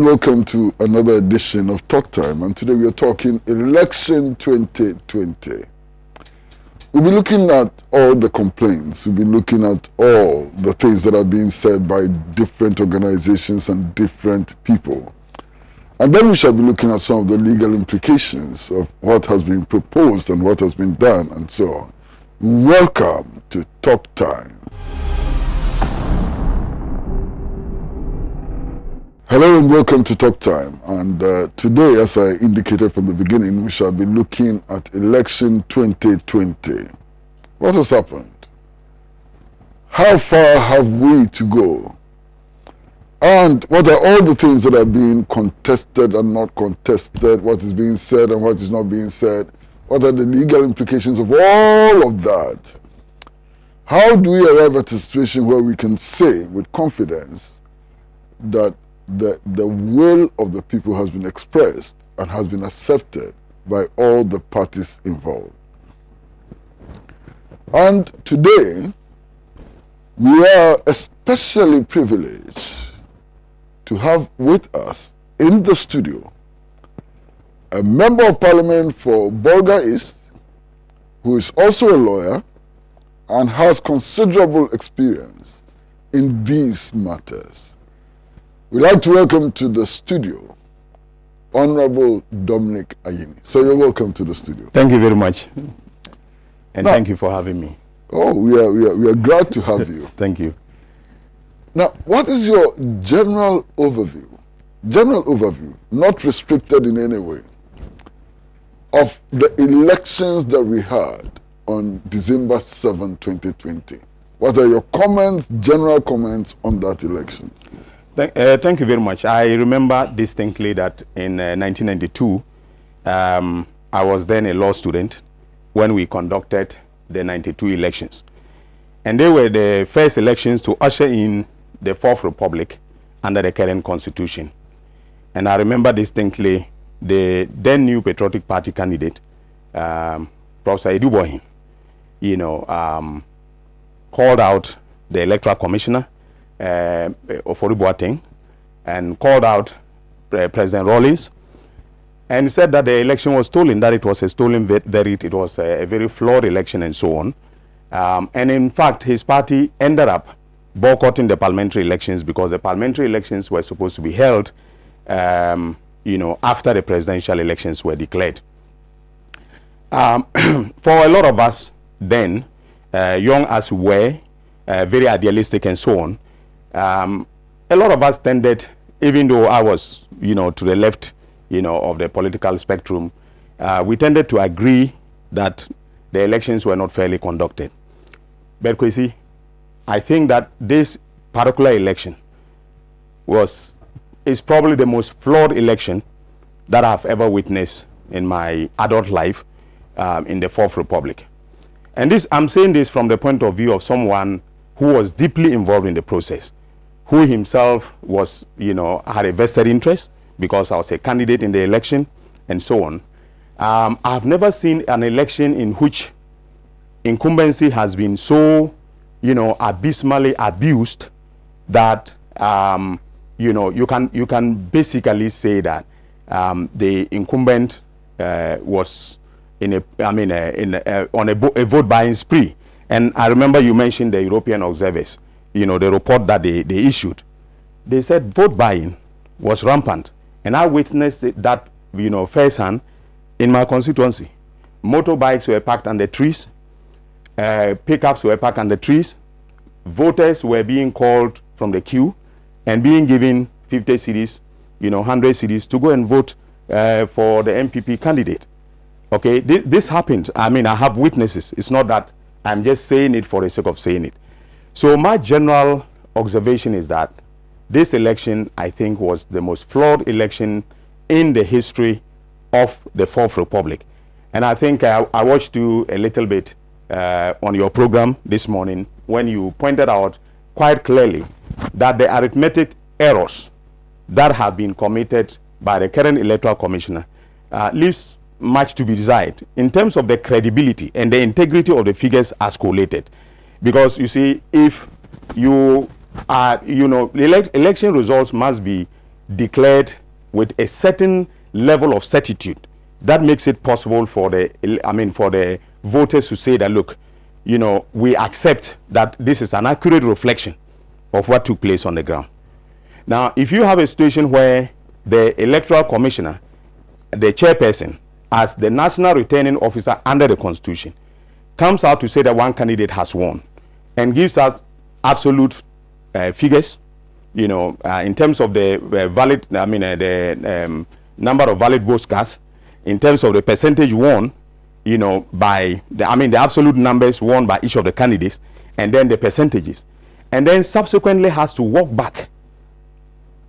Welcome to another edition of Talk Time, and today we are talking election 2020. We'll be looking at all the complaints, we'll be looking at all the things that are being said by different organizations and different people. And then we shall be looking at some of the legal implications of what has been proposed and what has been done and so on. Welcome to Talk Time. Hello and welcome to Talk Time, and today, as I indicated from the beginning, we shall be looking at election 2020. What has happened? How far have we to go? And what are all the things that are being contested and not contested? What is being said and what is not being said? What are the legal implications of all of that? How do we arrive at a situation where we can say with confidence that the will of the people has been expressed and has been accepted by all the parties involved? And today, we are especially privileged to have with us in the studio a member of parliament for Bolga East, who is also a lawyer and has considerable experience in these matters. We'd like to welcome to the studio Honorable Dominic Ayine. So you're welcome to the studio. Thank you very much. And thank you for having me. Oh, we are glad to have you. Thank you. Now, what is your general overview? General overview, not restricted in any way, of the elections that we had on December 7, 2020. What are your comments, general comments on that election? Thank you very much. I remember distinctly that in 1992, I was then a law student when we conducted the 92 elections. And they were the first elections to usher in the Fourth Republic under the current constitution. And I remember distinctly the then new Patriotic Party candidate, Professor Edubohin, called out the Electoral Commissioner, Oforibuateng, and called out President Rawlings and said that the election was stolen, that it was a stolen verdict, it was a very flawed election and so on. And in fact, his party ended up boycotting the parliamentary elections because the parliamentary elections were supposed to be held after the presidential elections were declared. For a lot of us then, young as we were, very idealistic and so on, a lot of us tended, even though I was, to the left, of the political spectrum, we tended to agree that the elections were not fairly conducted. But Kwesi, I think that this particular election is probably the most flawed election that I've ever witnessed in my adult life in the Fourth Republic. And I'm saying this from the point of view of someone who was deeply involved in the process, who himself was, had a vested interest because I was a candidate in the election and so on. I've never seen an election in which incumbency has been so, abysmally abused that, you can basically say that the incumbent was on a vote buying spree. And I remember you mentioned the European observers, the report that they issued. They said vote buying was rampant. And I witnessed that, firsthand in my constituency. Motorbikes were parked under trees. Pickups were parked under trees. Voters were being called from the queue and being given 50 cedis, 100 cedis to go and vote for the MPP candidate. Okay, this happened. I have witnesses. It's not that I'm just saying it for the sake of saying it. So my general observation is that this election, I think, was the most flawed election in the history of the Fourth Republic. And I think I watched you a little bit on your program this morning when you pointed out quite clearly that the arithmetic errors that have been committed by the current electoral commissioner leaves much to be desired in terms of the credibility and the integrity of the figures as collated. Because you see, if you are, election results must be declared with a certain level of certitude, that makes it possible for the voters to say that, look, we accept that this is an accurate reflection of what took place on the ground. Now, if you have a situation where the electoral commissioner, the chairperson, as the national returning officer under the constitution, comes out to say that one candidate has won and gives out absolute figures, in terms of the number of valid votes cast, in terms of the percentage won, by the absolute numbers won by each of the candidates, and then the percentages, and then subsequently has to walk back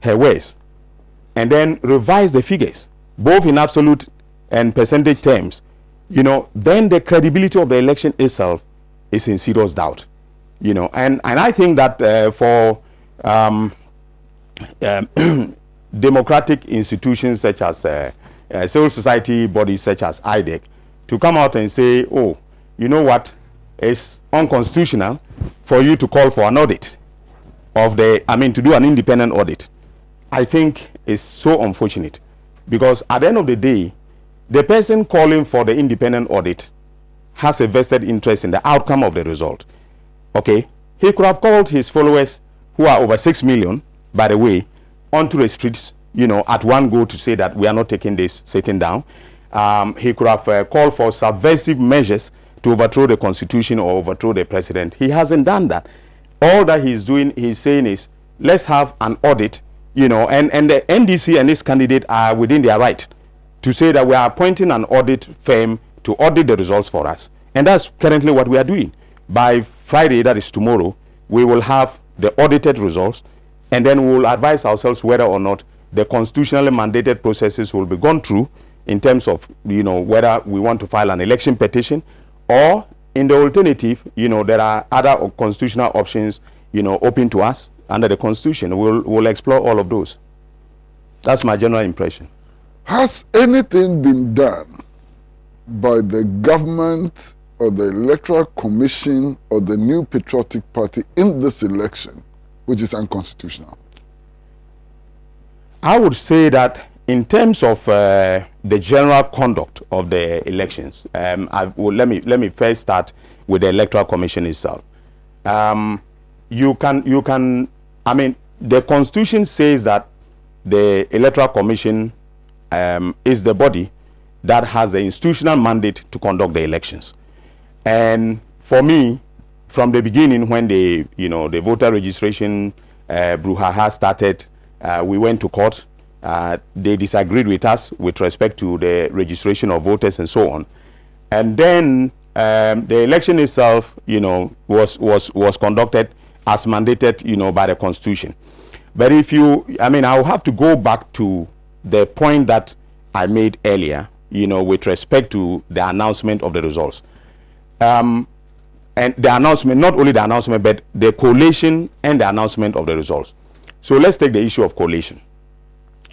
her words and then revise the figures, both in absolute and percentage terms, then the credibility of the election itself is in serious doubt. And I think that for democratic institutions such as civil society bodies such as IDEC to come out and say, oh, you know what, it's unconstitutional for you to call for an audit of to do an independent audit, I think is so unfortunate, because at the end of the day, the person calling for the independent audit has a vested interest in the outcome of the result. Okay, he could have called his followers, who are over 6 million, by the way, onto the streets, at one go to say that we are not taking this sitting down. He could have called for subversive measures to overthrow the constitution or overthrow the president. He hasn't done that. All that he's saying is, let's have an audit, and the NDC and this candidate are within their right to say that we are appointing an audit firm to audit the results for us. And that's currently what we are doing. By Friday, that is tomorrow, we will have the audited results, and then we will advise ourselves whether or not the constitutionally mandated processes will be gone through in terms of, whether we want to file an election petition, or in the alternative, there are other constitutional options, open to us under the constitution. We'll explore all of those. That's my general impression. Has anything been done by the government or the Electoral Commission or the New Patriotic Party in this election which is unconstitutional? I would say that in terms of the general conduct of the elections, let me first start with the Electoral Commission itself. The Constitution says that the Electoral Commission is the body that has the institutional mandate to conduct the elections. And for me, from the beginning, when the voter registration brouhaha started, we went to court. They disagreed with us with respect to the registration of voters and so on. And then the election itself, was conducted as mandated, by the Constitution. But if I'll have to go back to the point that I made earlier, with respect to the announcement of the results. And the announcement, not only the announcement, but the collation and the announcement of the results. So let's take the issue of collation.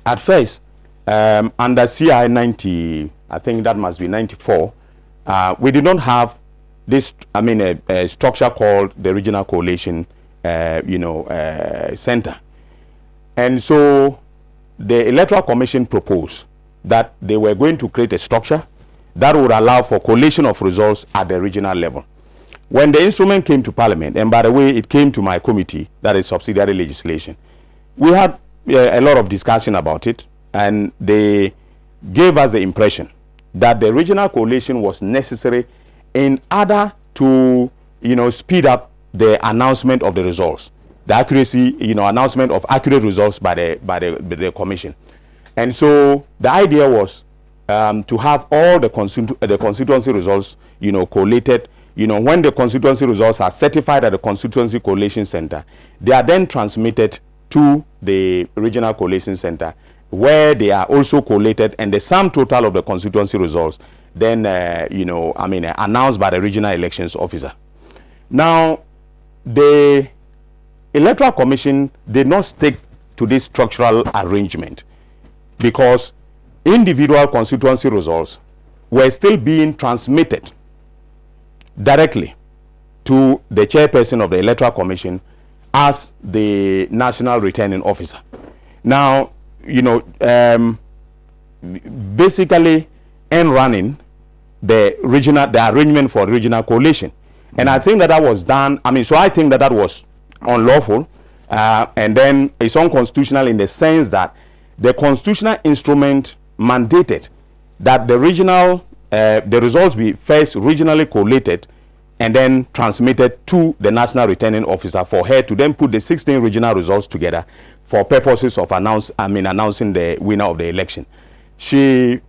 At first, under CI 90, I think that must be 94, we did not have this, a structure called the Regional Collation, Center. And so the Electoral Commission proposed that they were going to create a structure that would allow for collation of results at the regional level. When the instrument came to Parliament, and by the way, it came to my committee, that is subsidiary legislation, we had a lot of discussion about it, and they gave us the impression that the regional collation was necessary in order to, speed up the announcement of the results, the accuracy, announcement of accurate results by the commission. And so the idea was to have all the constituency results, collated. When the constituency results are certified at the Constituency Collation Center, they are then transmitted to the Regional Collation Center, where they are also collated, and the sum total of the constituency results then, announced by the Regional Elections Officer. Now, the Electoral Commission did not stick to this structural arrangement, because individual constituency results were still being transmitted directly to the chairperson of the Electoral Commission as the National Returning Officer. Now, basically end running the arrangement for regional coalition. And I think that was done. So I think that was unlawful, and then it's unconstitutional in the sense that the constitutional instrument mandated that the results be first regionally collated and then transmitted to the national returning officer for her to then put the 16 regional results together for purposes of announcing the winner of the election. She,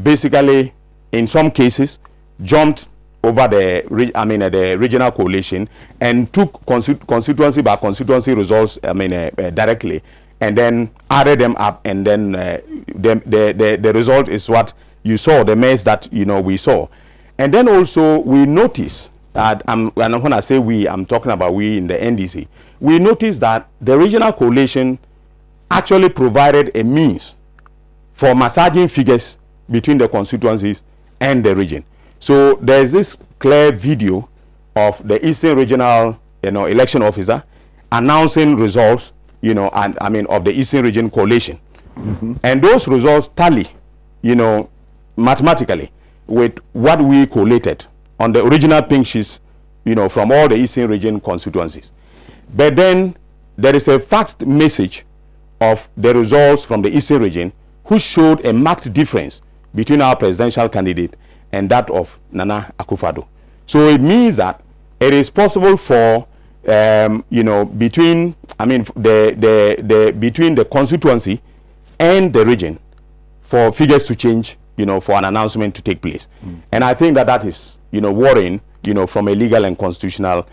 basically, in some cases, jumped over the regional coalition and took constituency by constituency results directly, and then added them up, and then the result is what you saw, the mess that we saw. And then also we noticed that, and when I say we, I'm talking about we in the NDC, we noticed that the regional coalition actually provided a means for massaging figures between the constituencies and the region. So there's this clear video of the Eastern Regional election officer announcing results of the Eastern Region coalition. Mm-hmm. And those results tally mathematically with what we collated on the original pink sheets from all the Eastern Region constituencies. But then there is a faxed message of the results from the Eastern Region which showed a marked difference between our presidential candidate and that of Nana Akufo-Addo. So it means that it is possible for between the constituency and the region for figures to change, for an announcement to take place. And I think that is worrying, from a legal and constitutional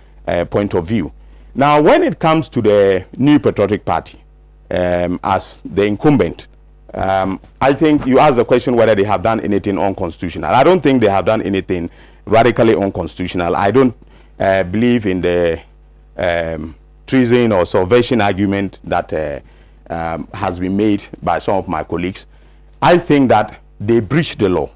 point of view. Now, when it comes to the New Patriotic Party as the incumbent, I think you asked the question whether they have done anything unconstitutional. I don't think they have done anything radically unconstitutional. I don't believe in the treason or subversion argument that has been made by some of my colleagues. I think that they breached the law.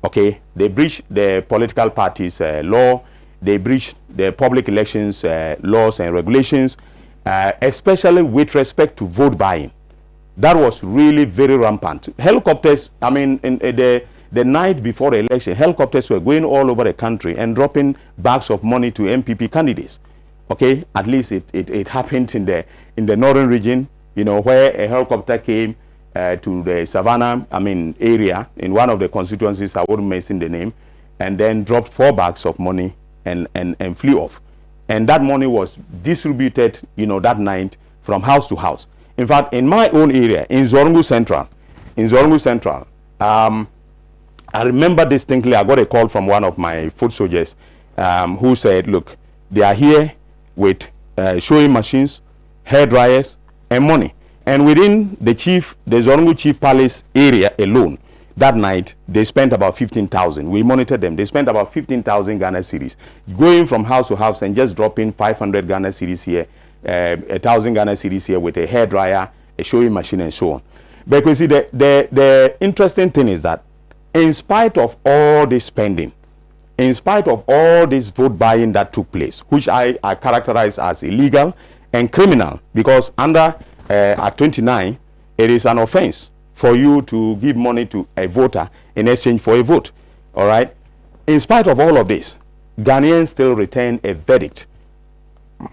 Okay, they breached the political parties' law. They breached the public elections laws and regulations, especially with respect to vote buying. That was really very rampant. Helicopters, in the night before the election, helicopters were going all over the country and dropping bags of money to MPP candidates. Okay, at least it happened in the northern region, where a helicopter came to the Savannah, area in one of the constituencies, I wouldn't mention the name, and then dropped 4 bags of money and flew off. And that money was distributed, that night from house to house. In fact, in my own area, in Zorongo Central, I remember distinctly, I got a call from one of my foot soldiers who said, look, they are here with sewing machines, hair dryers, and money. And within the Zorongo Chief Palace area alone, that night, they spent about 15,000. We monitored them. They spent about 15,000 Ghana cedis, going from house to house and just dropping 500 Ghana cedis here, 1,000 Ghana cedis here with a hair dryer, a sewing machine, and so on. But you see, the interesting thing is that in spite of all this spending, in spite of all this vote buying that took place, which I characterize as illegal and criminal, because under Act 29, it is an offense for you to give money to a voter in exchange for a vote. All right. In spite of all of this, Ghanaians still retain a verdict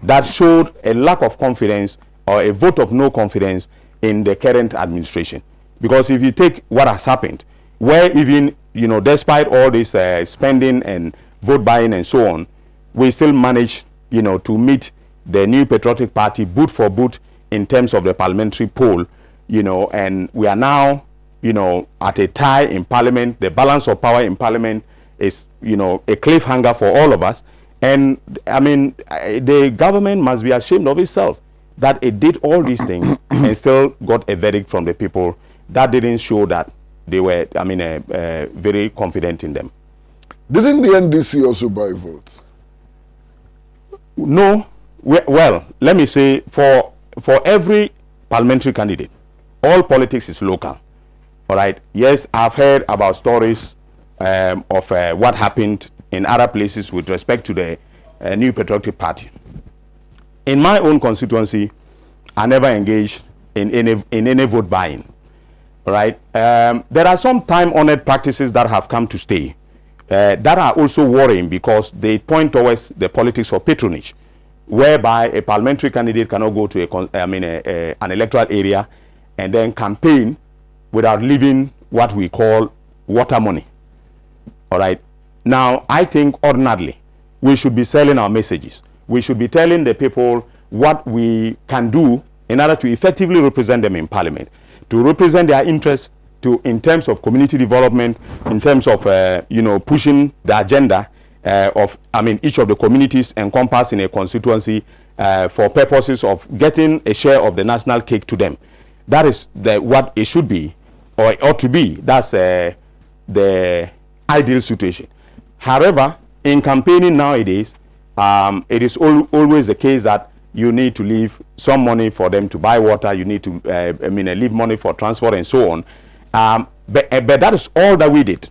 that showed a lack of confidence or a vote of no confidence in the current administration. Because if you take what has happened, where even, despite all this spending and vote buying and so on, we still manage, to meet the New Patriotic Party boot for boot in terms of the parliamentary poll, and we are now, at a tie in parliament. The balance of power in parliament is, a cliffhanger for all of us. And the government must be ashamed of itself that it did all these things and still got a verdict from the people that didn't show that they were, very confident in them. Didn't the NDC also buy votes? No. Well, let me say, for every parliamentary candidate, all politics is local. All right. Yes, I've heard about stories of what happened in other places with respect to the New Patriotic Party. In my own constituency, I never engaged in any vote buying. All right. There are some time-honored practices that have come to stay that are also worrying because they point towards the politics of patronage, whereby a parliamentary candidate cannot go to an electoral area and then campaign without leaving what we call water money. All right. Now, I think ordinarily we should be selling our messages. We should be telling the people what we can do in order to effectively represent them in parliament, to represent their interests in terms of community development, in terms of pushing the agenda of each of the communities encompassed in a constituency for purposes of getting a share of the national cake to them. That is what it should be, or it ought to be. That's the ideal situation. However, in campaigning nowadays, it is always the case that you need to leave some money for them to buy water. You need to leave money for transport and so on. But that is all that we did,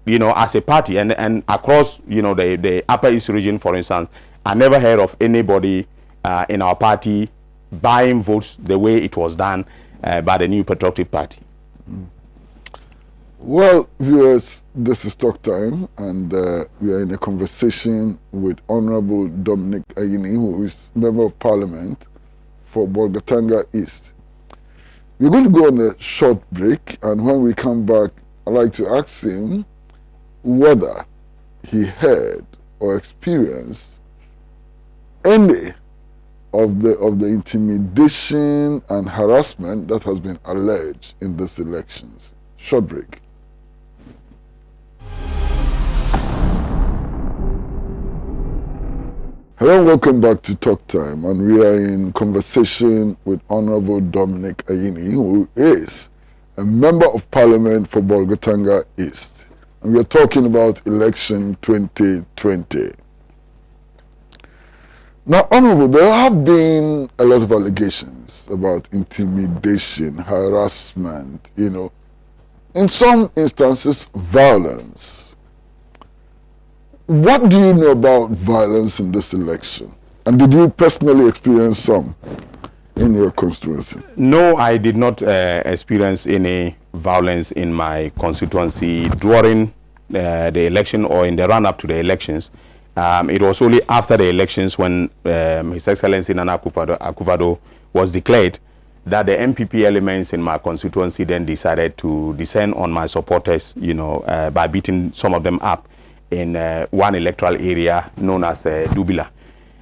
as a party and across, the Upper East region, for instance. I never heard of anybody in our party buying votes the way it was done by the New Patriotic Party. Well, viewers, this is Talk Time, and we are in a conversation with Honorable Dominic Ayine, who is Member of Parliament for Bolga East. We're going to go on a short break, and when we come back, I'd like to ask him whether he heard or experienced any of the intimidation and harassment that has been alleged in these elections. Short break. Hello and welcome back to Talk Time, and we are in conversation with Honorable Dominic Ayine, who is a Member of Parliament for Bolga East, and we are talking about election 2020. Now, Honorable, there have been a lot of allegations about intimidation, harassment, in some instances, violence. What do you know about violence in this election? And did you personally experience some in your constituency? No, I did not experience any violence in my constituency during the election or in the run-up to the elections. It was only after the elections when His Excellency Nana Akufo-Addo was declared that the MPP elements in my constituency then decided to descend on my supporters, by beating some of them up in one electoral area known as Dubila.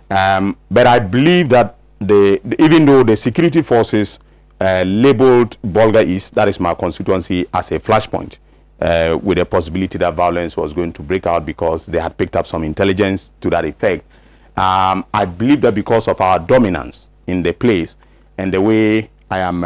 But I believe that even though the security forces labeled Bolga East, that is my constituency, as a flashpoint, with a possibility that violence was going to break out because they had picked up some intelligence to that effect, I believe that because of our dominance in the place and the way I am,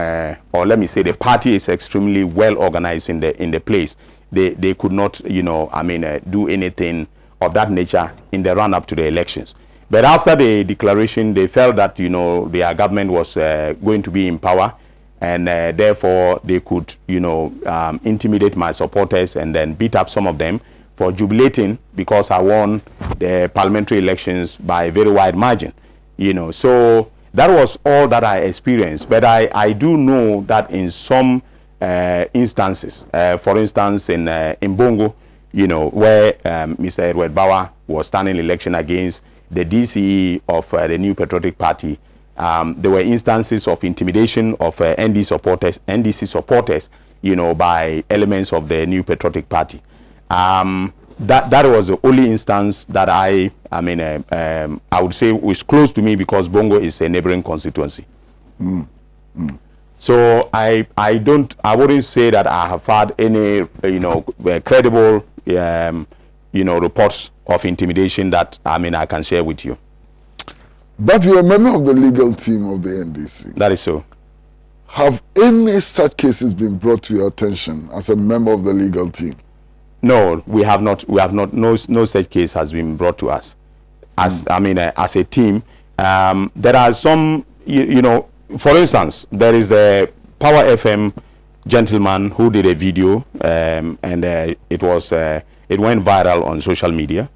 or let me say, the party is extremely well organized in the place, they could not, do anything of that nature in the run-up to the elections. But after the declaration, they felt that, their government was going to be in power, and therefore they could, intimidate my supporters and then beat up some of them for jubilating because I won the parliamentary elections by a very wide margin, So that was all that I experienced. But I do know that in some instances, for instance, in Bongo, where Mr. Edward Bauer was standing election against the DCE of the New Patriotic Party, there were instances of intimidation of NDC supporters, by elements of the New Patriotic Party. That was the only instance that I would say was close to me because Bongo is a neighboring constituency. So I wouldn't say that I have had any, credible, reports of intimidation that, I can share with you. But you're a member of the legal team of the NDC. That is so. Have any such cases been brought to your attention as a member of the legal team? No, we have not. We have not. No such case has been brought to us. As as a team, there are some, for instance, there is a Power FM gentleman who did a video, and it went viral on social media,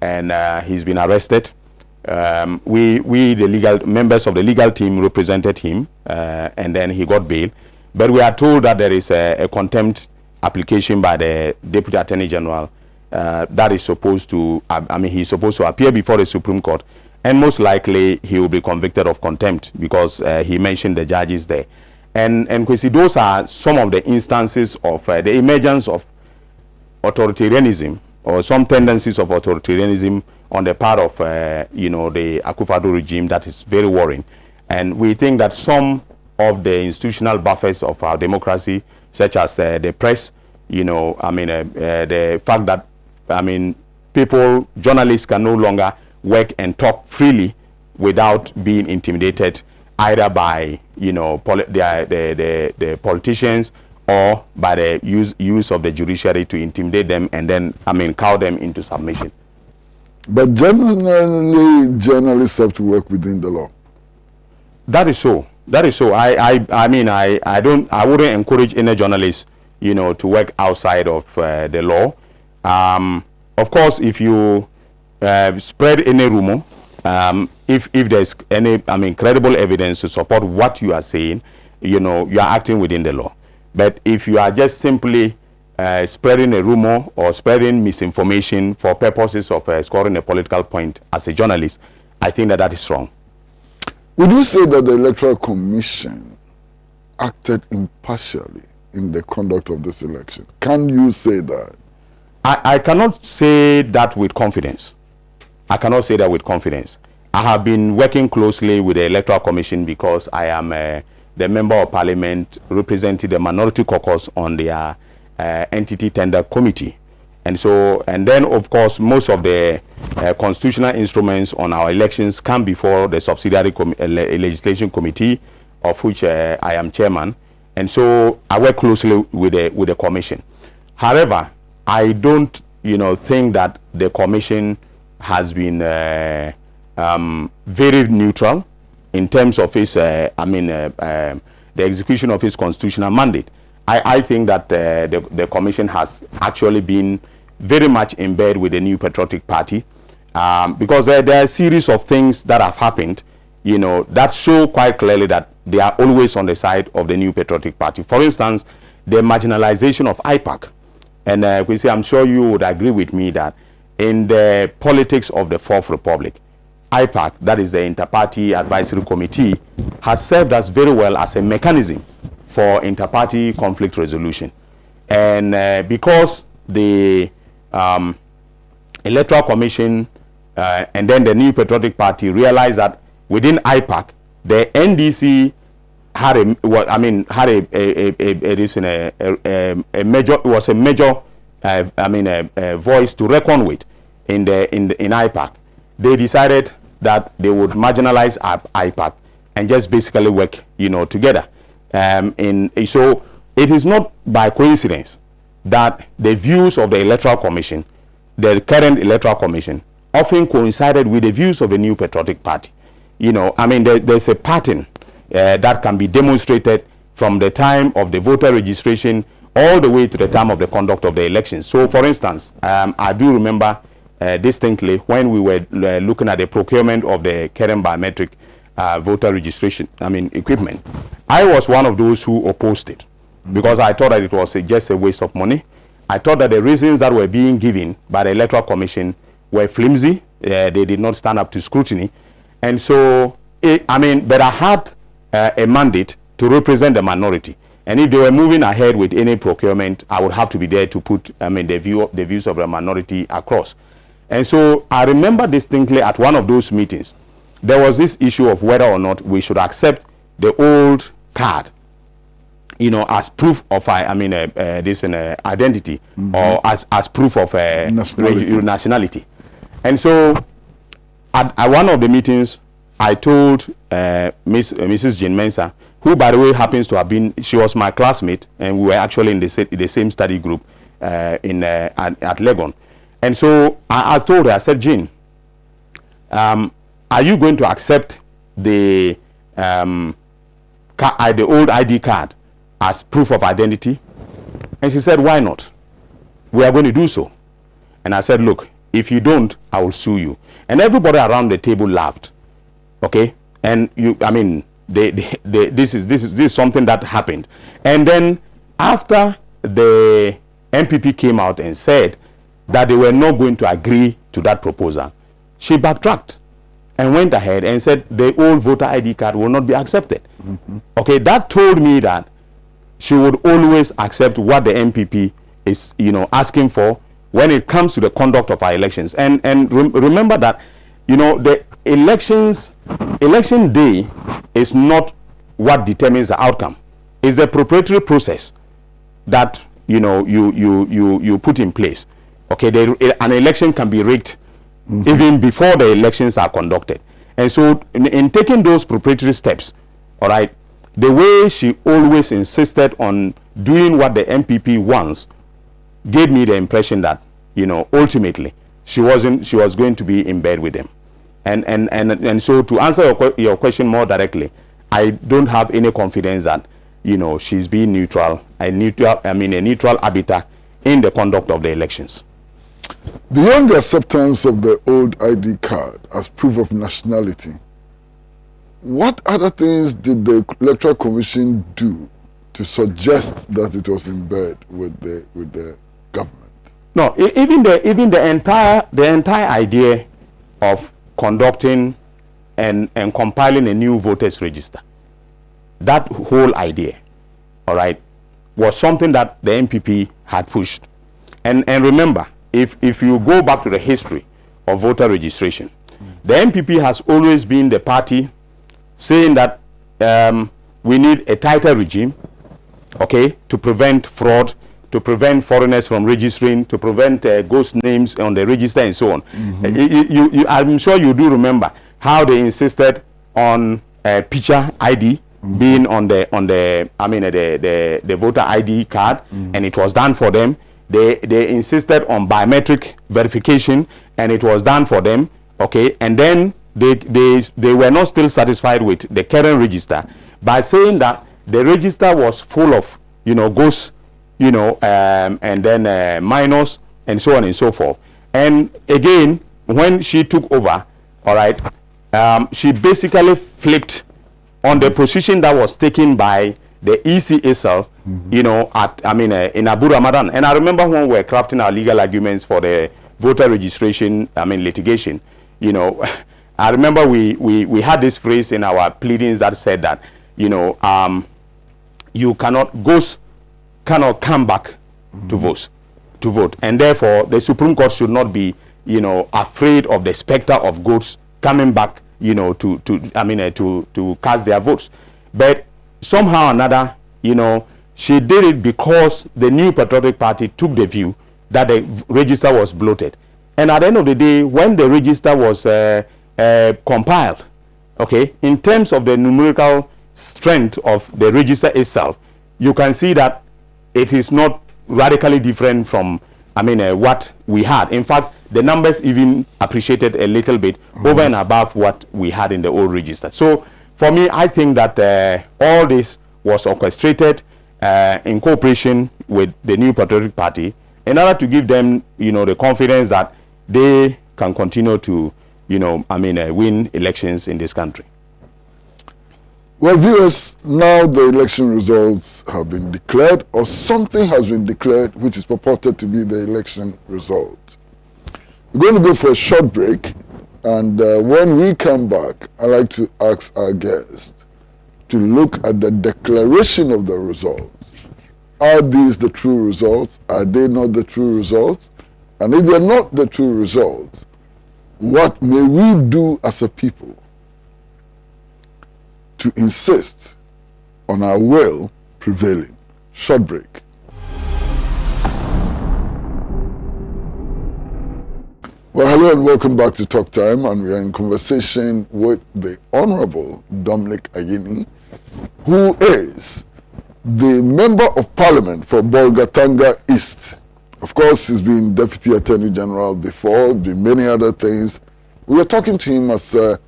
and he's been arrested. we the legal members of the legal team represented him, and then he got bail. But we are told that there is a contempt application by the Deputy Attorney General that is supposed to, he's supposed to appear before the Supreme Court, and most likely he will be convicted of contempt because he mentioned the judges there. And Kwesi, those are some of the instances of the emergence of authoritarianism, or some tendencies of authoritarianism on the part of the Akufo-Addo regime that is very worrying. And we think that some of the institutional buffers of our democracy, such as the press, the fact that people, journalists can no longer work and talk freely without being intimidated either by the politicians or by the use of the judiciary to intimidate them and then cow them into submission. But generally, journalists have to work within the law. That is so. That is so. I wouldn't encourage any journalist, to work outside of the law. Of course, if you spread any rumor, if there's any credible evidence to support what you are saying, you are acting within the law. But if you are just simply spreading a rumor or spreading misinformation for purposes of scoring a political point as a journalist, I think that is wrong. Would you say that the Electoral Commission acted impartially in the conduct of this election? Can you say that? I cannot say that with confidence. I cannot say that with confidence. I have been working closely with the Electoral Commission because I am the member of Parliament representing the Minority Caucus on their entity tender committee. And then of course most of the constitutional instruments on our elections come before the subsidiary legislation committee, of which I am chairman. And so I work closely with the commission. However, I don't think that the commission has been very neutral in terms of its the execution of its constitutional mandate. I think that the commission has actually been very much in bed with the New Patriotic Party, because there are a series of things that have happened, that show quite clearly that they are always on the side of the New Patriotic Party. For instance, the marginalization of IPAC. And Kwesi, I'm sure you would agree with me that in the politics of the Fourth Republic, IPAC, that is the Inter-Party Advisory Committee, has served us very well as a mechanism for inter-party conflict resolution. And because the Electoral Commission and then the New Patriotic Party realized that within IPAC, the NDC had a major voice to reckon with in IPAC. They decided that they would marginalize IPAC and just basically work together. So it is not by coincidence that the views of the Electoral Commission, the current Electoral Commission, often coincided with the views of the New Patriotic Party. There's a pattern that can be demonstrated from the time of the voter registration all the way to the time of the conduct of the elections. So, for instance, I do remember distinctly when we were looking at the procurement of the current biometric voter registration, equipment. I was one of those who opposed it because I thought that it was just a waste of money. I thought that the reasons that were being given by the Electoral Commission were flimsy. They did not stand up to scrutiny. And so, but I had a mandate to represent the minority. And if they were moving ahead with any procurement, I would have to be there to put the views of the minority across. And so I remember distinctly at one of those meetings, there was this issue of whether or not we should accept the old card, as proof of this identity, or as proof of nationality. And so at one of the meetings, I told Mrs. Jane Mensah, who by the way happens to have been, she was my classmate, and we were actually in the same study group at Legon. And so I told her, I said, Jane, are you going to accept the old ID card as proof of identity? And she said, why not? We are going to do so. And I said, look, if you don't, I will sue you. And everybody around the table laughed. Okay, and this is something that happened. And then after the MPP came out and said that they were not going to agree to that proposal, she backtracked and went ahead and said the old voter ID card will not be accepted. Okay, that told me that she would always accept what the MPP is, asking for when it comes to the conduct of our elections. And remember that, the election day is not what determines the outcome. It's the preparatory process that you put in place. Okay, an election can be rigged even before the elections are conducted. And so in taking those preparatory steps, all right, the way she always insisted on doing what the MPP wants gave me the impression that, ultimately she was going to be in bed with them. And so to answer your question more directly, I don't have any confidence that, she's being a neutral arbiter in the conduct of the elections. Beyond the acceptance of the old ID card as proof of nationality, what other things did the Electoral Commission do to suggest that it was in bed with the government? No, even the entire idea of conducting and compiling a new voters register, that whole idea, all right, was something that the MPP had pushed. And remember, if you go back to the history of voter registration, the MPP has always been the party saying that we need a tighter regime, okay, to prevent fraud, to prevent foreigners from registering, to prevent ghost names on the register and so on. I'm sure you do remember how they insisted on picture ID being on the voter ID card, and it was done for them. They insisted on biometric verification, and it was done for them. Okay, and then they were not still satisfied with the current register by saying that the register was full of ghosts, and then minors and so on and so forth. And again, when she took over, all right, she basically flipped on the position that was taken by the EC itself, in Abu Ramadan. And I remember when we were crafting our legal arguments for the voter registration, litigation, I remember we had this phrase in our pleadings that said that, ghosts cannot come back to vote. And therefore, the Supreme Court should not be, afraid of the specter of ghosts coming back, to cast their votes. But somehow or another, she did it because the New Patriotic Party took the view that the register was bloated. And at the end of the day, when the register was compiled, okay, in terms of the numerical strength of the register itself, you can see that it is not radically different from, what we had. In fact, the numbers even appreciated a little bit over and above what we had in the old register. So for me, I think that all this was orchestrated in cooperation with the New Patriotic Party in order to give them, the confidence that they can continue to, win elections in this country. Well, viewers, now the election results have been declared, or something has been declared which is purported to be the election result. We're going to go for a short break, and when we come back, I'd like to ask our guest to look at the declaration of the results. Are these the true results? Are they not the true results? And if they're not the true results, what may we do as a people to insist on our will prevailing? Short break. Well, hello and welcome back to Talk Time, and we are in conversation with the Honorable Dominic Ayine, who is the Member of Parliament for Bolga East. Of course, he's been Deputy Attorney General before, did many other things. We were talking to him as a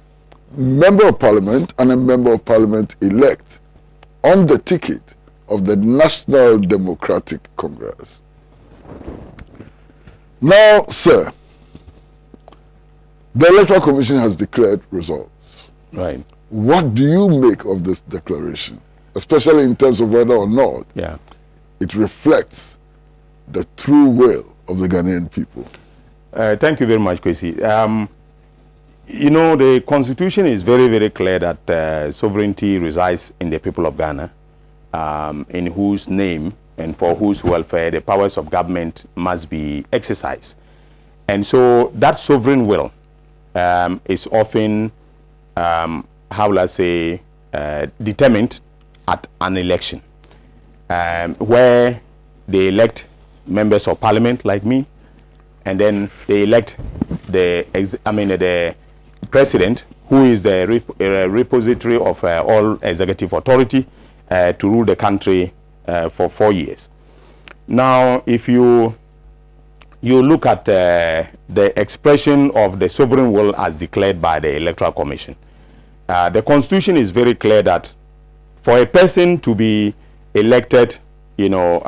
Member of Parliament and a Member of Parliament elect on the ticket of the National Democratic Congress. Now, sir, The Electoral Commission has declared results. Right. What do you make of this declaration, especially in terms of whether or not it reflects the true will of the Ghanaian people? Thank you very much, Kwesi. You know, the Constitution is very, very clear that sovereignty resides in the people of Ghana, in whose name and for whose welfare the powers of government must be exercised. And so that sovereign will is often, how will I say, determined at an election, where they elect members of parliament like me, and then they elect the president, who is the repository of all executive authority to rule the country for 4 years. Now, if you look at the expression of the sovereign will as declared by the Electoral Commission, the Constitution is very clear that for a person to be elected, you know,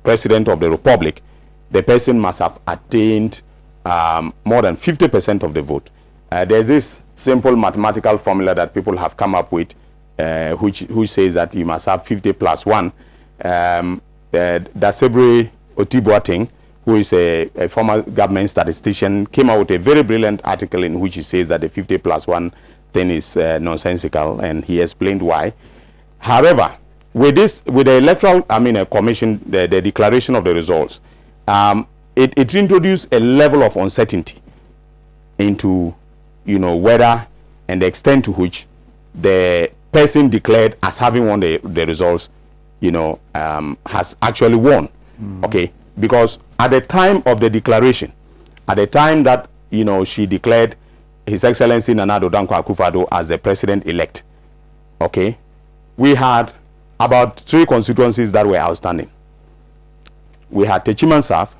President of the Republic, the person must have attained more than 50% of the vote. There's this simple mathematical formula that people have come up with, which says that you must have 50 plus 1. Dasebre Otiboateng, who is a former government statistician, came out with a very brilliant article in which he says that the 50 plus 1 thing is nonsensical, and he explained why. However, with the Electoral, Commission, the declaration of the results, it introduced a level of uncertainty into, you know, whether and the extent to which the person declared as having won the results, you know, has actually won. Okay, because at the time of the declaration, at the time that, you know, she declared His Excellency Nana Addo Dankwa Akufo-Addo as the president-elect, okay, we had about 3 constituencies that were outstanding. We had Techiman South,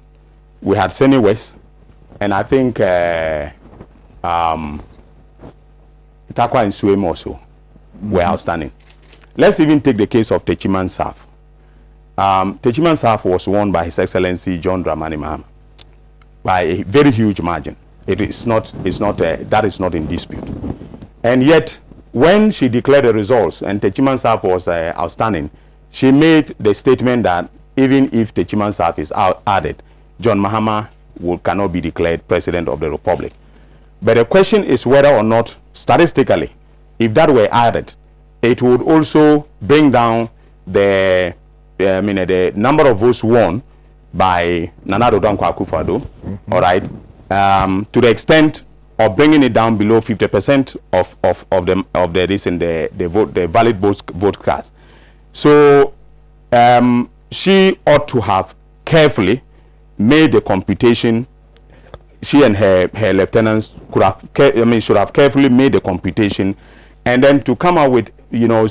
we had Sene West, and I think Takwa and Suem also were outstanding. Let's even take the case of Techiman South. Techiman South was won by His Excellency John Dramani Mahama by a very huge margin. That is not in dispute. And yet, when she declared the results and Techiman South was outstanding, she made the statement that even if Techiman South is added, John Mahama cannot be declared President of the Republic. But the question is whether or not, statistically, if that were added, it would also bring down the number of votes won by Nana Addo Dankwa Akufo-Addo, all right, to the extent of bringing it down below 50% of the valid vote cast. So she ought to have carefully made the computation. She and her lieutenants should have carefully made the computation, and then to come out with, you know,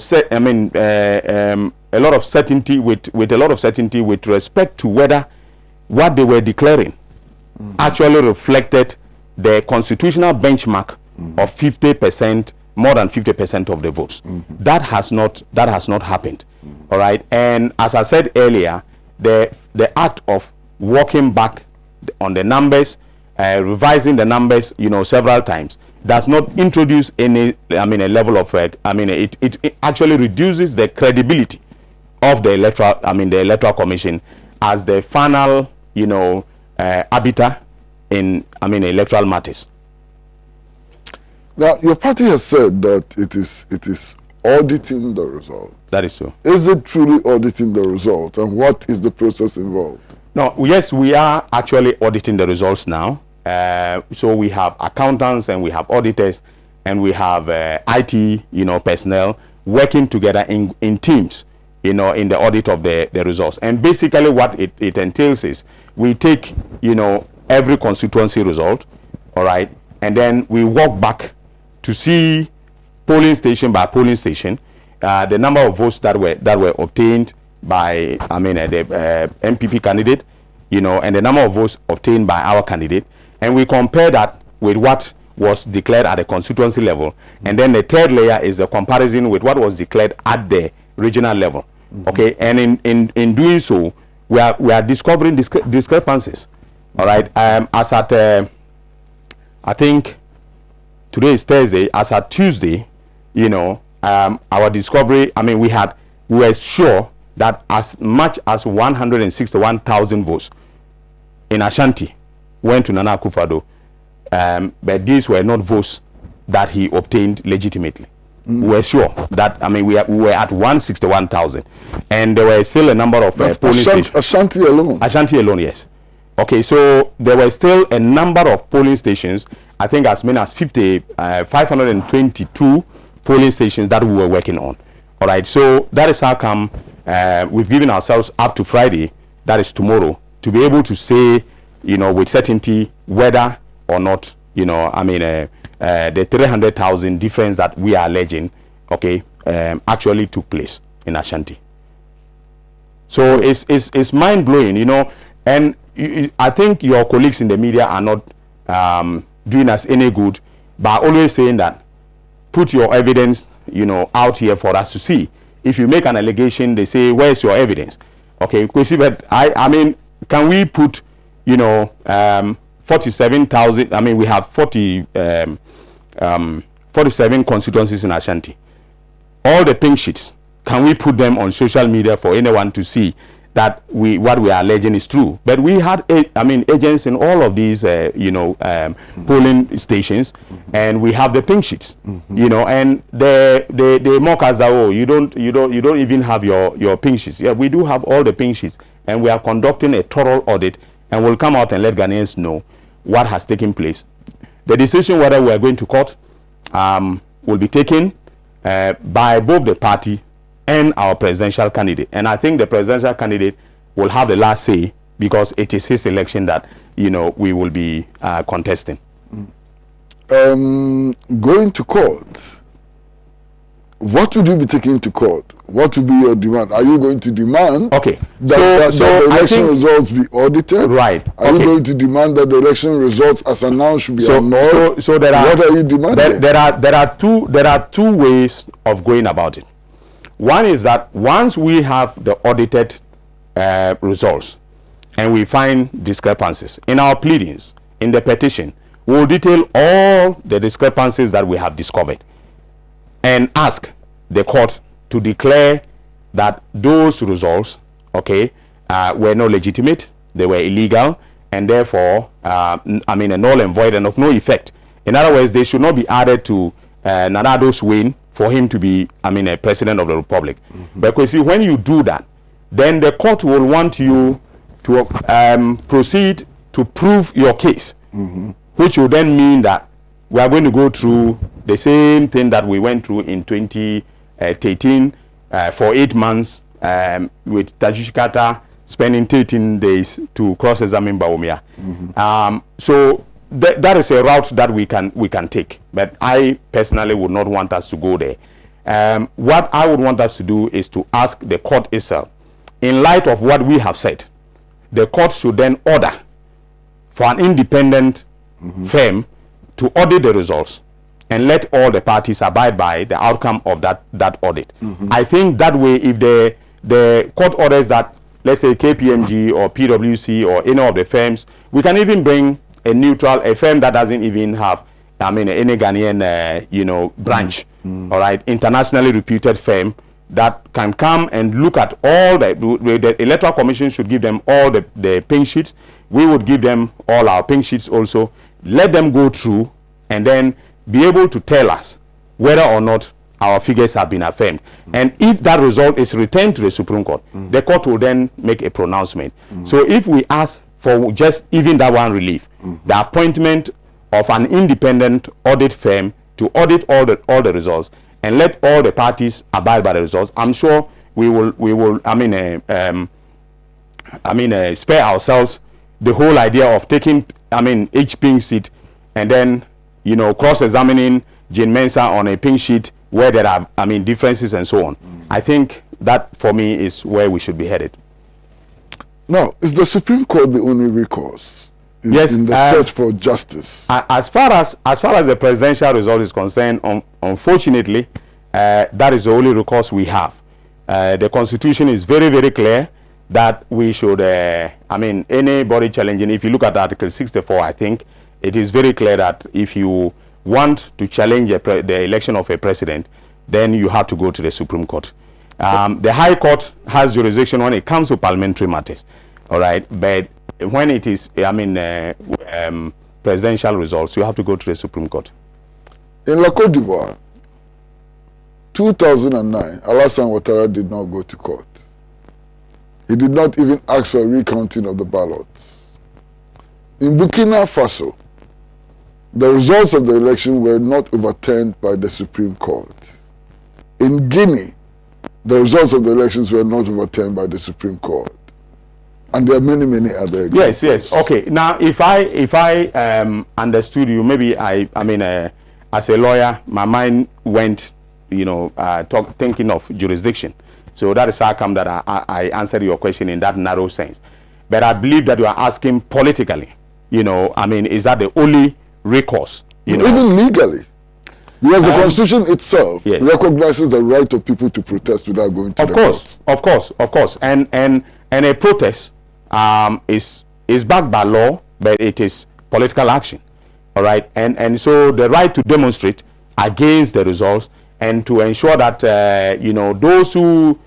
a lot of certainty with respect to whether what they were declaring actually reflected the constitutional benchmark of 50%, more than 50% of the votes. That has not happened. All right, and as I said earlier, the act of walking back on the numbers, revising the numbers, you know, several times, does not introduce any, a level of, it actually reduces the credibility of the Electoral Commission as the final, you know, arbiter in, electoral matters. Now, your party has said that it is auditing the results. That is so. Is it truly auditing the results, and what is the process involved? No, yes, we are actually auditing the results now. So we have accountants and we have auditors and we have IT, you know, personnel working together in teams, you know, in the audit of the results. And basically what it entails is we take, you know, every constituency result, all right, and then we walk back to see polling station by polling station the number of votes that were obtained by the MPP candidate, you know, and the number of votes obtained by our candidate, and we compare that with what was declared at the constituency level. And then the third layer is the comparison with what was declared at the regional level. Okay, and in doing so, we are discovering discrepancies. All right, as at I think today is Thursday. As at Tuesday, you know, our discovery, I mean, we were sure that as much as 161,000 votes in Ashanti went to Nana Akufo-Addo, but these were not votes that he obtained legitimately. We were sure that, I mean, we were at 161,000, and there were still a number of polling stations. Ashanti alone? Ashanti alone, yes. Okay, so there were still a number of polling stations, I think as many as 522 polling stations that we were working on. All right, so that is how come we've given ourselves up to Friday, that is tomorrow, to be able to say, you know, with certainty whether or not, you know, I mean, the 300,000 difference that we are alleging, okay, actually took place in Ashanti. So it's mind-blowing, you know, and I think your colleagues in the media are not doing us any good by always saying that put your evidence, you know, out here for us to see. If you make an allegation, they say, where's your evidence? Okay, Kwesi, but I mean, can we put, you know, 47,000, I mean, we have 47 constituencies in Ashanti. All the pink sheets, can we put them on social media for anyone to see that what we are alleging is true? But we had, agents in all of these, polling stations, and we have the pink sheets, you know, and they mock us that, oh, you don't even have your pink sheets. Yeah, we do have all the pink sheets, and we are conducting a thorough audit, and we'll come out and let Ghanaians know what has taken place. The decision whether we are going to court will be taken by both the party and our presidential candidate. And I think the presidential candidate will have the last say, because it is his election that, you know, we will be contesting. Going to court, what would you be taking to court? What would be your demand? Are you going to demand that the election results be audited? Right. Are you going to demand that the election results as announced should be annulled? So there are, what are you demanding? There are two ways of going about it. One is that once we have the audited results and we find discrepancies in our pleadings, in the petition, we will detail all the discrepancies that we have discovered and ask the court to declare that those results, okay, were not legitimate, they were illegal, and therefore, a null and void and of no effect. In other words, they should not be added to Nana Addo's win for him to be, a president of the republic. But you see, when you do that, then the court will want you to proceed to prove your case, which will then mean that we are going to go through the same thing that we went through in 2013 for 8 months with Tajushi Carter spending 13 days to cross-examine Bawumia. So that is a route that we can take, but I personally would not want us to go there. What I would want us to do is to ask the court itself, in light of what we have said, the court should then order for an independent firm to audit the results and let all the parties abide by the outcome of that audit. I think that way, if the court orders that, let's say KPMG or PwC or any of the firms, we can even bring a firm that doesn't even have, any Ghanaian, branch, all right, internationally reputed firm that can come and look at all the Electoral Commission should give them all the pink sheets. We would give them all our pink sheets also, let them go through and then be able to tell us whether or not our figures have been affirmed. And if that result is returned to the Supreme Court, the court will then make a pronouncement. So if we ask for just even that one relief, the appointment of an independent audit firm to audit all the results and let all the parties abide by the results, I'm sure we will spare ourselves the whole idea of taking each pink sheet and then cross-examining Jane Mensah on a pink sheet where there are differences and so on. I think that for me is where we should be headed. Now, is the Supreme Court the only recourse in the search for justice? As far as the presidential result is concerned, unfortunately, that is the only recourse we have. The Constitution is very, very clear that we should, anybody challenging, if you look at Article 64, I think, it is very clear that if you want to challenge the election of a president, then you have to go to the Supreme Court. The High Court has jurisdiction when it comes to parliamentary matters, all right? But when it is, presidential results, you have to go to the Supreme Court. In La Côte d'Ivoire, 2009, Alassane Ouattara did not go to court. He did not even ask for a recounting of the ballots. In Burkina Faso, the results of the election were not overturned by the Supreme Court. In Guinea, the results of the elections were not overturned by the Supreme Court. And there are many, many other examples. Yes. Okay. Now, if I understood you, maybe as a lawyer, my mind went, thinking of jurisdiction. So that is how come that I answered your question in that narrow sense. But I believe that you are asking politically, is that the only recourse? Even legally. Because the Constitution itself recognizes the right of people to protest without going to the courts. Of course. And a protest is backed by law, but it is political action. All right. And so the right to demonstrate against the results and to ensure that, those who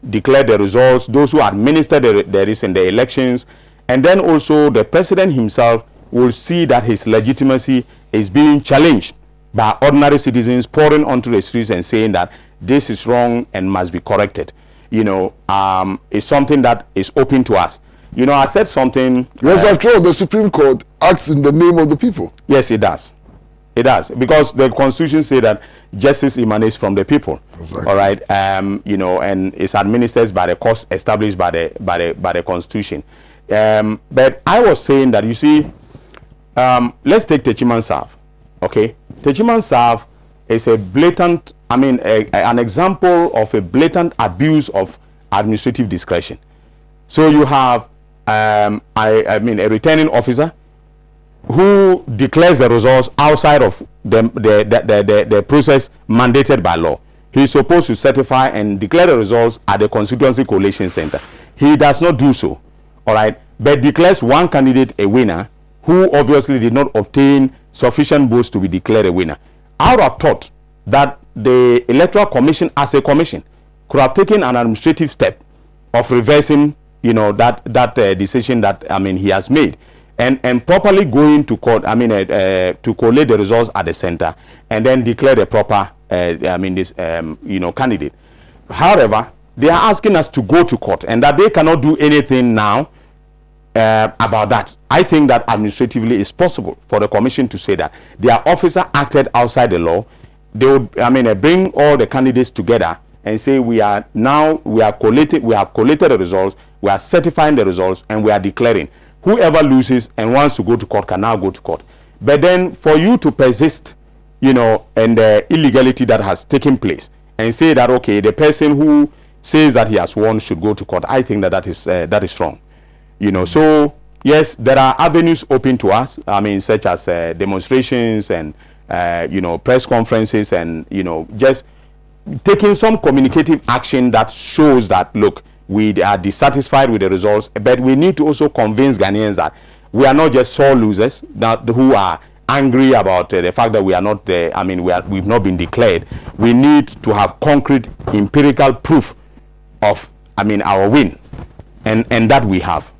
declare the results, those who administer the elections, and then also the president himself will see that his legitimacy is being challenged by ordinary citizens pouring onto the streets and saying that this is wrong and must be corrected. Is something that is open to us. I said something. Yes, after all, the Supreme Court acts in the name of the people. Yes, it does. It does, because the Constitution says that justice emanates from the people. Exactly. All right, and it's administered by the courts established by the Constitution. But I was saying that, you see, let's take Techiman Saf. Okay, Techiman Saf is a blatant, an example of a blatant abuse of administrative discretion. So you have, a returning officer who declares the results outside of the process mandated by law. He is supposed to certify and declare the results at the Constituency Collation Center. He does not do so, all right, but declares one candidate a winner who obviously did not obtain sufficient votes to be declared a winner. I would have thought that the Electoral Commission, as a commission, could have taken an administrative step of reversing, that decision that he has made, and properly going to court. To collate the results at the center and then declare the proper, candidate. However, they are asking us to go to court and that they cannot do anything now about that. I think that administratively it's possible for the commission to say that their officer acted outside the law. They would, bring all the candidates together and say we have collated the results, we are certifying the results, and we are declaring. Whoever loses and wants to go to court can now go to court. But then for you to persist, in the illegality that has taken place and say that, okay, the person who says that he has won should go to court, I think that is wrong. So yes, there are avenues open to us, such as demonstrations and, press conferences and, just taking some communicative action that shows that, look, we are dissatisfied with the results, but we need to also convince Ghanaians that we are not just sore losers who are angry about the fact that we are not there. We've not been declared. We need to have concrete empirical proof of, our win, and that we have.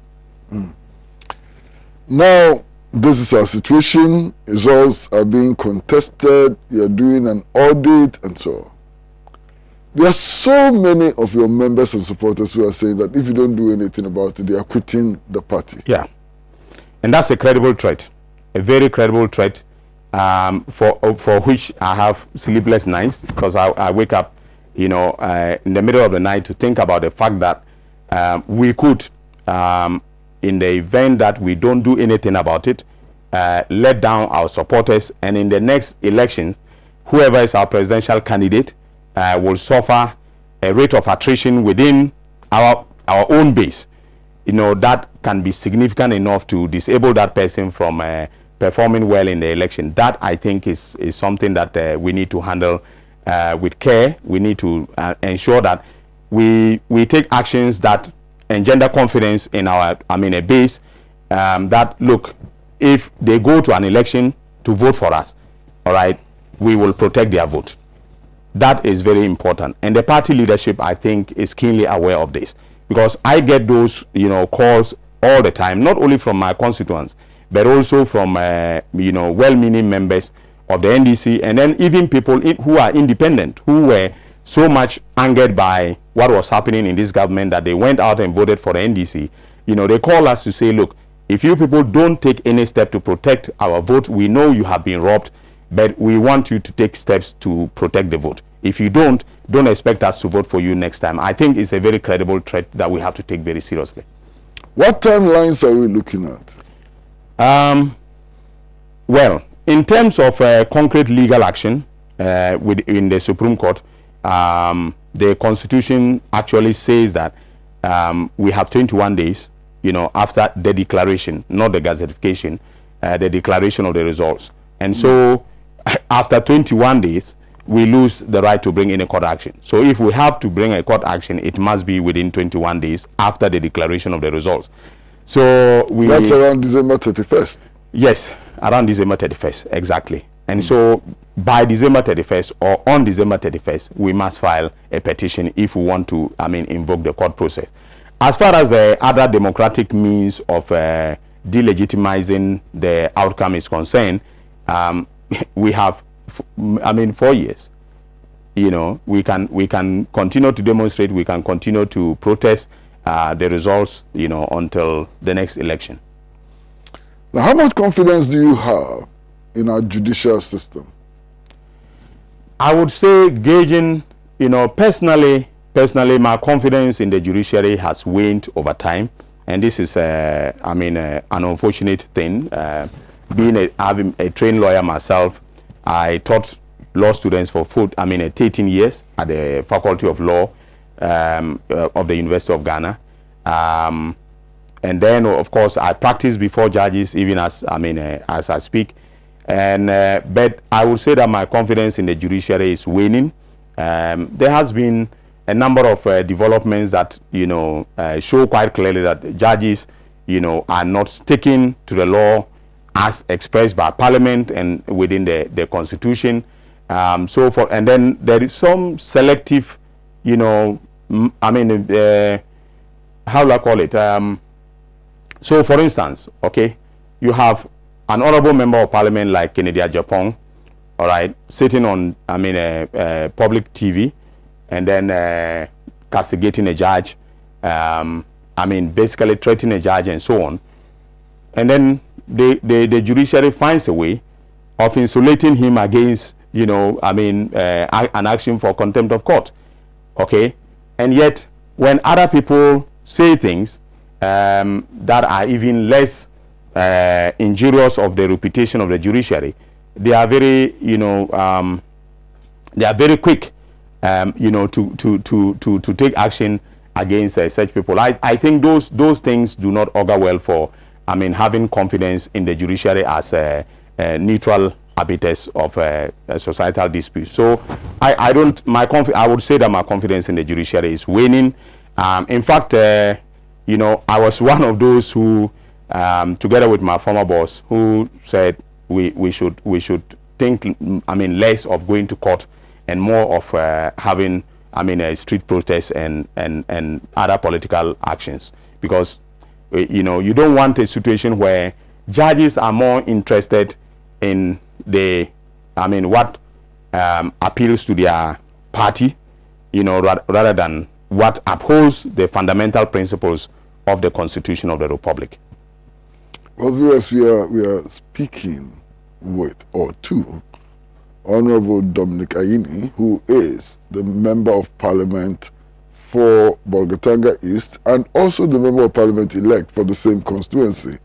Now, this is our situation. Results are being contested. You're doing an audit and so on. There are so many of your members and supporters who are saying that if you don't do anything about it, they are quitting the party. Yeah. And that's a credible threat, a very credible threat, for which I have sleepless nights, because I wake up, in the middle of the night to think about the fact that we could, in the event that we don't do anything about it, let down our supporters, and in the next election, whoever is our presidential candidate will suffer a rate of attrition within our own base. That can be significant enough to disable that person from performing well in the election. That, I think, is something that we need to handle with care. We need to ensure that we take actions that engender confidence in our a base, that, look, if they go to an election to vote for us, all right, we will protect their vote. That is very important. And the party leadership, I think, is keenly aware of this, because I get those, calls all the time, not only from my constituents, but also from, well-meaning members of the NDC, and then even people who are independent, who were so much angered by what was happening in this government that they went out and voted for the NDC. They call us to say, look, if you people don't take any step to protect our vote, we know you have been robbed, but we want you to take steps to protect the vote. If you don't expect us to vote for you next time. I think it's a very credible threat that we have to take very seriously. What timelines are we looking at? Well, in terms of concrete legal action in the Supreme Court, the Constitution actually says that we have 21 days, after the declaration, not the gazettification, the declaration of the results. And so after 21 days, we lose the right to bring any court action. So if we have to bring a court action, it must be within 21 days after the declaration of the results. So that's around December 31st. Yes, around December 31st, exactly. And so by December 31st or on December 31st, we must file a petition if we want to, invoke the court process. As far as the other democratic means of delegitimizing the outcome is concerned, we have, 4 years. We can continue to demonstrate, we can continue to protest the results, until the next election. Now, how much confidence do you have in our judicial system? I would say, gauging, personally, my confidence in the judiciary has waned over time, and this is, an unfortunate thing. Having a trained lawyer myself, I taught law students for 13 years at the Faculty of Law of the University of Ghana. And then, of course, I practice before judges, even as I speak. And but I would say that my confidence in the judiciary is waning. There has been a number of developments that show quite clearly that judges are not sticking to the law as expressed by Parliament and within the Constitution. And then there is some selective, how do I call it? So, for instance, okay, you have an honorable member of Parliament like Kennedy Ajapong, all right, sitting on, public TV, and then castigating a judge, basically threatening a judge and so on. And then the judiciary finds a way of insulating him against, an action for contempt of court, okay? And yet, when other people say things that are even less injurious of the reputation of the judiciary, they are very, they are very quick, to take action against such people. I think those things do not augur well for, having confidence in the judiciary as a neutral arbiters of societal disputes. So I would say that my confidence in the judiciary is waning. In fact, I was one of those who, together with my former boss, who said we should think, less of going to court and more of having, street protests and other political actions, because you don't want a situation where judges are more interested in what appeals to their party, rather than what upholds the fundamental principles of the Constitution of the Republic. Well, viewers, we are speaking with or to Honorable Dominic Ayine, who is the Member of Parliament for Bolga East and also the Member of Parliament elect for the same constituency.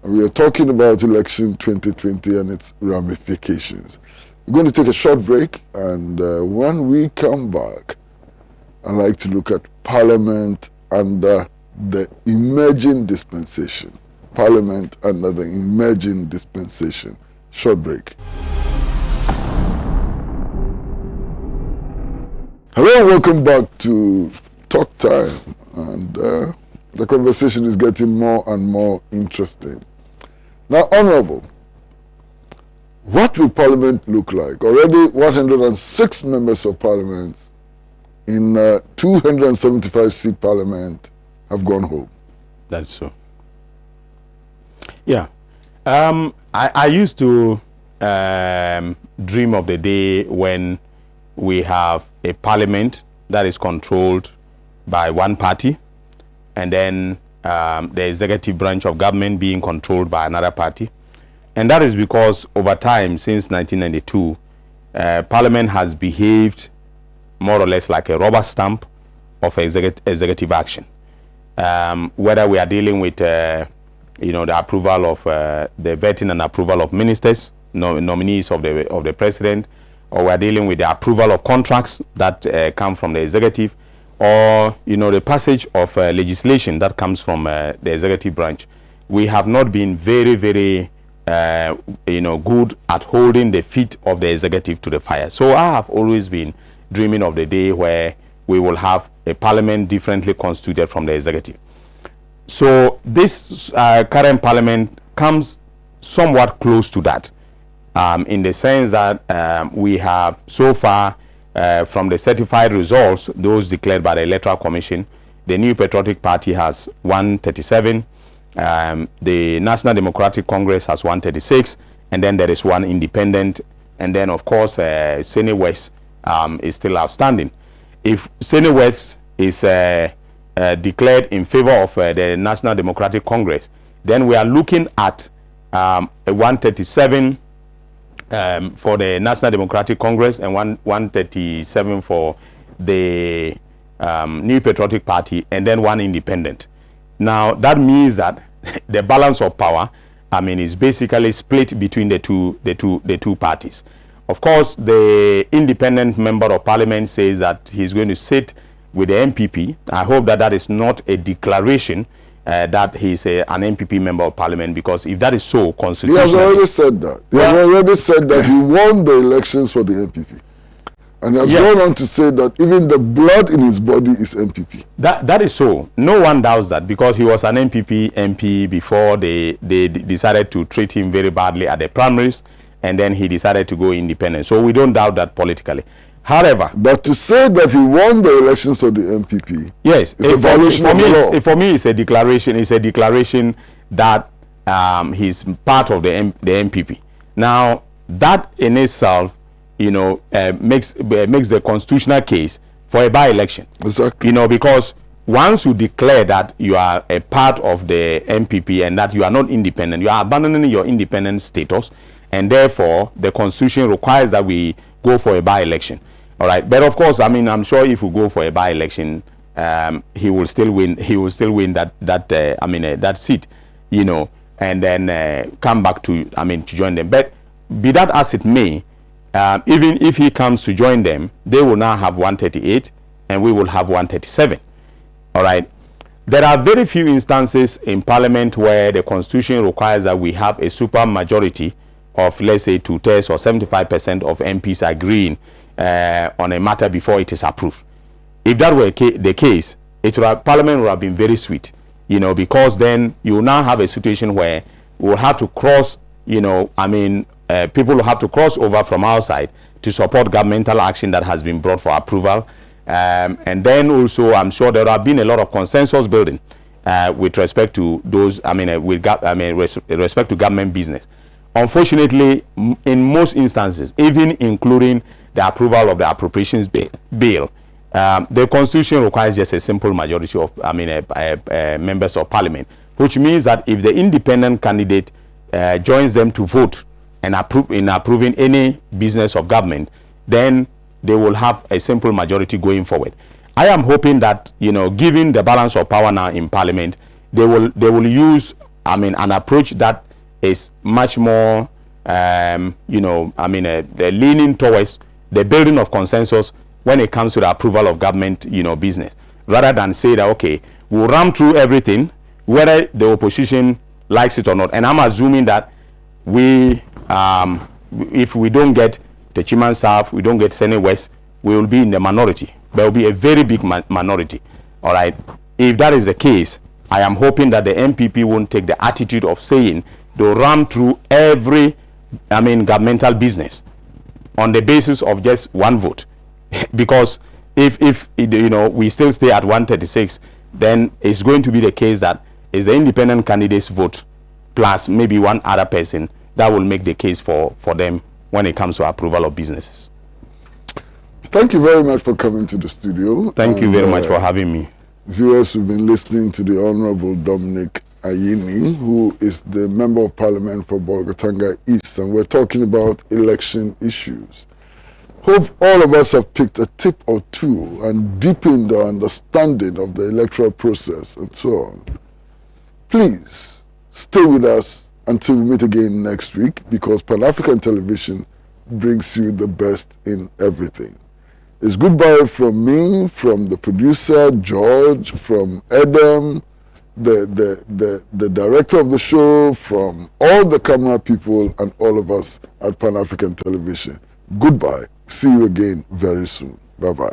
And we are talking about election 2020 and its ramifications. We're going to take a short break, and when we come back, I'd like to look at Parliament under the emerging dispensation. Parliament under the emerging dispensation. Short break. Hello, welcome back to Talk Time, and the conversation is getting more and more interesting. Now, Honorable, what will Parliament look like? Already 106 members of Parliament in 275-seat Parliament have gone home. That's so. Yeah. I used to dream of the day when we have a parliament that is controlled by one party, and then the executive branch of government being controlled by another party. And that is because over time, since 1992, Parliament has behaved more or less like a rubber stamp of executive action. Whether we are dealing with the approval of the vetting and approval of ministers, nominees of the president, or we are dealing with the approval of contracts that come from the executive, or the passage of legislation that comes from the executive branch. We have not been very, very good at holding the feet of the executive to the fire. So I have always been dreaming of the day where we will have a parliament differently constituted from the executive. So this current parliament comes somewhat close to that, in the sense that we have so far, from the certified results, those declared by the Electoral Commission, the New Patriotic Party has 137, the National Democratic Congress has 136, and then there is one independent, and then of course Senate West is still outstanding. If Senate West is declared in favor of the National Democratic Congress, then we are looking at a 137 for the National Democratic Congress and 137 for the New Patriotic Party, and then one independent. Now that means that the balance of power, is basically split between the two parties. Of course, the independent member of parliament says that he's going to sit with the MPP. I hope that that is not a declaration that he's an MPP member of parliament, because if that is so, constitutionally... He has already said that. He has already said that he won the elections for the MPP. And he has gone on to say that even the blood in his body is MPP. That is so. No one doubts that, because he was an MPP MP before they decided to treat him very badly at the primaries, and then he decided to go independent. So we don't doubt that politically. However, but to say that he won the elections for the MPP, yes, is a violation of the law. For me, it's a declaration. It's a declaration that he's part of the MPP. Now, that in itself, makes the constitutional case for a by-election. Exactly. Because once you declare that you are a part of the MPP and that you are not independent, you are abandoning your independent status, and therefore the Constitution requires that we go for a by-election. All right, but of course, I'm sure if we go for a by-election, he will still win. He will still win that seat, and then come back to join them. But be that as it may, even if he comes to join them, they will now have 138, and we will have 137. All right. There are very few instances in Parliament where the Constitution requires that we have a super majority of, let's say, 2/3 or 75% of MPs agreeing on a matter before it is approved. If that were the case, Parliament would have been very sweet, because then you will now have a situation where we will have to cross, people will have to cross over from outside to support governmental action that has been brought for approval. And then also, I'm sure there have been a lot of consensus building with respect to those, respect to government business. Unfortunately, in most instances, even including the approval of the appropriations bill, the Constitution requires just a simple majority of, members of Parliament, which means that if the independent candidate joins them to vote and approving any business of government, then they will have a simple majority going forward. I am hoping that, given the balance of power now in Parliament, they will use, an approach that is much more, leaning towards the building of consensus when it comes to the approval of government, business, rather than say that, okay, we'll ram through everything, whether the opposition likes it or not. And I'm assuming that we, if we don't get the Chiman South, we don't get Senate West, we will be in the minority. There will be a very big minority. All right. If that is the case, I am hoping that the MPP won't take the attitude of saying they'll ram through every governmental business on the basis of just one vote. Because if we still stay at 136, then it's going to be the case that it's the independent candidate's vote plus maybe one other person that will make the case for them when it comes to approval of businesses. Thank you very much for coming to the studio. Thank you very much for having me. Viewers, who've been listening to the Honorable Dominic Ayine, who is the Member of Parliament for Bolga East, and we're talking about election issues. Hope all of us have picked a tip or two and deepened our understanding of the electoral process and so on. Please stay with us until we meet again next week, because Pan-African Television brings you the best in everything. It's goodbye from me, from the producer, George, from Adam, the director of the show, from all the camera people and all of us at Pan-African Television. Goodbye. See you again very soon. Bye-bye.